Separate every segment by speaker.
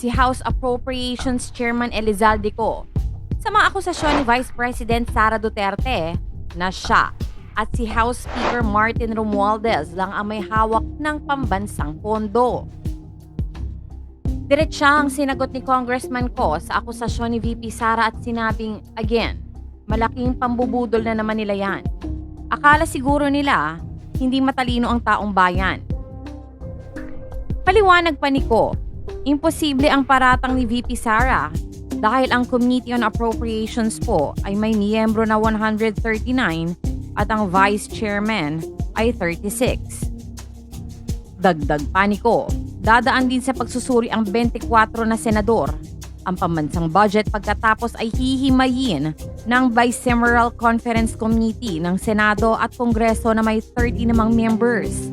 Speaker 1: si House Appropriations Chairman Elizalde Co sa mga akusasyon ni Vice President Sara Duterte na siya at si House Speaker Martin Romualdez lang ang may hawak ng pambansang pondo. Diretsahang sinagot ni Congressman Co sa akusasyon ni VP Sara at sinabing, again, malaking pambubudol na naman nila yan. Akala siguro nila hindi matalino ang taong bayan. Paliwanag pa ni Co, imposible ang paratang ni VP Sara dahil ang Committee on Appropriations po ay may miyembro na 139 at ang Vice Chairman ay 36. Dagdag pa ni Co, dadaan din sa pagsusuri ang 24 na senador. Ang pambansang budget pagkatapos ay hihimayin ng Bicameral Conference Committee ng Senado at Kongreso na may 30 namang members.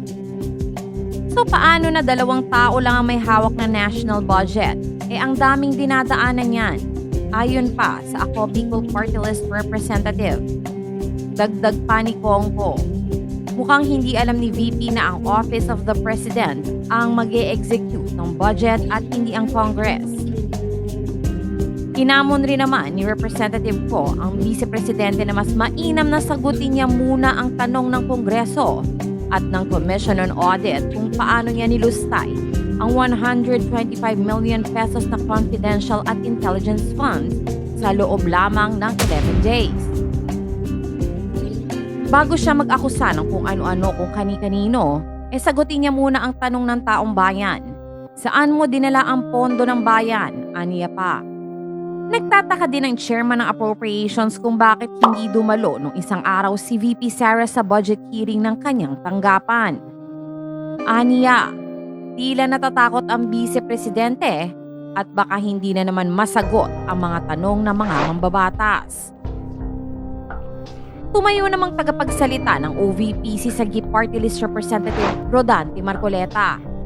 Speaker 1: So paano na dalawang tao lang ang may hawak na national budget? Ang daming dinadaanan yan. Ayon pa sa Ako Bicol Party List Representative. Dagdag pa ni Kongko, mukhang hindi alam ni VP na ang Office of the President ang mag-e-execute ng budget at hindi ang Congress. Kinamon rin naman ni Representative Ko ang Vice Presidente na mas mainam na sagutin niya muna ang tanong ng Kongreso at ng Commission on Audit kung paano niya nilustay ang 125 million pesos na confidential at intelligence funds sa loob lamang ng 11 days. Bago siya mag-akusa ng kung ano-ano kung kani-kanino, sagutin niya muna ang tanong ng taong bayan. Saan mo dinala ang pondo ng bayan? Aniya pa. Nagtataka din ang chairman ng appropriations kung bakit hindi dumalo nung isang araw si VP Sara sa budget hearing ng kanyang tanggapan. Aniya, tila natatakot ang vice-presidente at baka hindi na naman masagot ang mga tanong ng mga mambabatas. Tumayo namang tagapagsalita ng OVP si Sagip Party List Representative Rodante Marcoleta.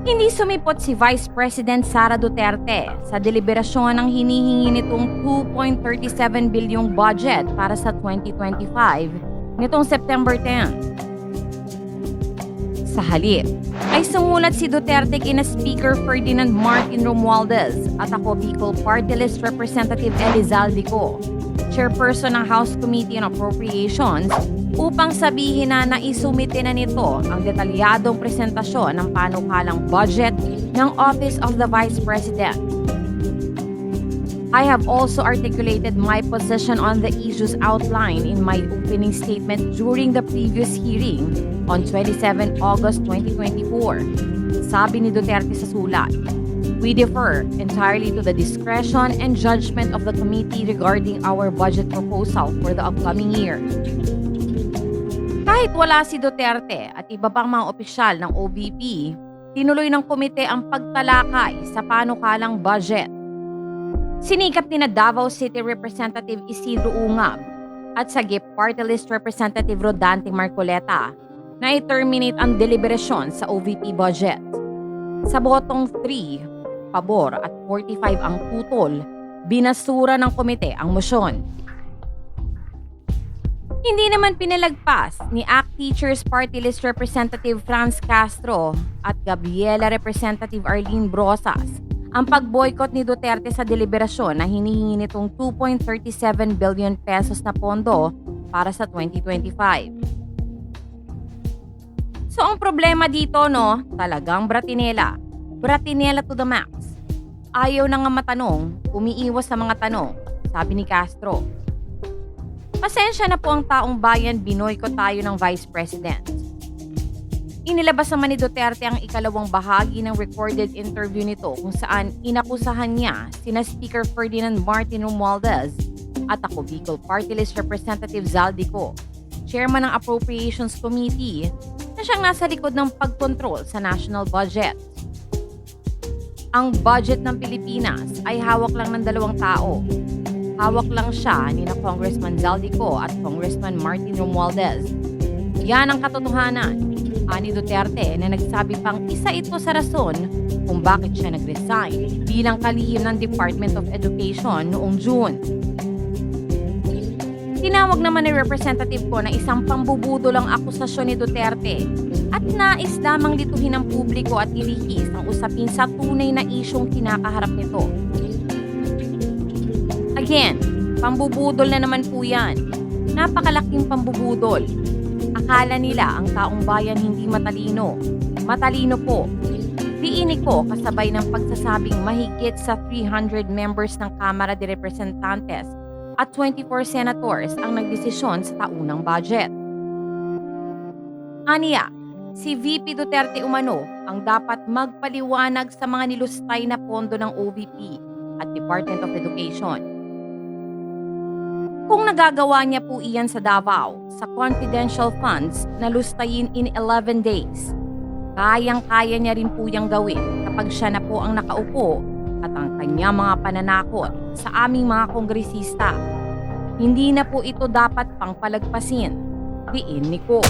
Speaker 1: Hindi sumipot si Vice President Sara Duterte sa deliberasyon ng hinihingi nitong 2.37 bilyong budget para sa 2025 nitong September 10. Sa halip, ay sumulat si Duterte kina Speaker Ferdinand Martin Romualdez at Ako Bicol Party List Representative Elizalde Co, Chairperson ng House Committee on Appropriations, upang sabihin na naisumite na nito ang detalyadong presentasyon ng panukalang budget ng Office of the Vice President. I have also articulated my position on the issues outlined in my opening statement during the previous hearing on 27 August 2024. Sabi ni Duterte sa sulat, we defer entirely to the discretion and judgment of the committee regarding our budget proposal for the upcoming year. Kahit wala si Duterte at iba pang mga opisyal ng OVP, tinuloy ng komite ang pagtalakay sa panukalang budget. Sinikap ni Davao City Representative Isidro Ungab at Sagip Party List Representative Rodante Marcoleta na i-terminate ang deliberasyon sa OVP budget. Sa botong 3, pabor at 45 ang tutol, binasura ng komite ang motion. Hindi naman pinalagpas ni ACT Teachers Party List Representative Franz Castro at Gabriela Representative Arlene Brosas ang pag-boycott ni Duterte sa deliberasyon na hinihingi nitong 2.37 billion pesos na pondo para sa 2025. So ang problema dito talagang bratinela. Bratinela to the max. Ayaw na nga matanong, umiiwas sa mga tanong, sabi ni Castro. Pasensya na po ang taong bayan, binoycott tayo ng Vice President. Inilabas naman ni Duterte ang ikalawang bahagi ng recorded interview nito kung saan inakusahan niya sina Speaker Ferdinand Martin Romualdez at Ako Bicol Party List Representative Zalde Co, Chairman ng Appropriations Committee, na siyang nasa likod ng pagkontrol sa national budget. Ang budget ng Pilipinas ay hawak lang ng dalawang tao. Hawak lang siya ni na Congressman Zalde Co at Congressman Martin Romualdez. Yan ang katotohanan, ani Duterte, na nagsabi pang isa ito sa rason kung bakit siya nag-resign bilang kalihim ng Department of Education noong June. Tinawag naman ni Representative Co na isang pambubudol ang akusasyon ni Duterte at nais lamang lituhin ng publiko at ilihis ang usapin sa tunay na isyong kinakaharap nito. Again, pambubudol na naman po yan. Napakalaking pambubudol. Akala nila ang taong bayan hindi matalino. Matalino po. Diinig ko kasabay ng pagsasabing mahigit sa 300 members ng Kamara de Representantes at 24 senators ang nagdesisyon sa taunang budget. Aniya, si VP Duterte umano ang dapat magpaliwanag sa mga nilustay na pondo ng OVP at Department of Education. Kung nagagawa niya po iyan sa Davao, sa confidential funds na lustayin in 11 days, kayang-kaya niya rin po yang gawin kapag siya na po ang nakaupo at ang kanya mga pananakot sa aming mga kongresista. Hindi na po ito dapat pangpalagpasin. Diin ni ko.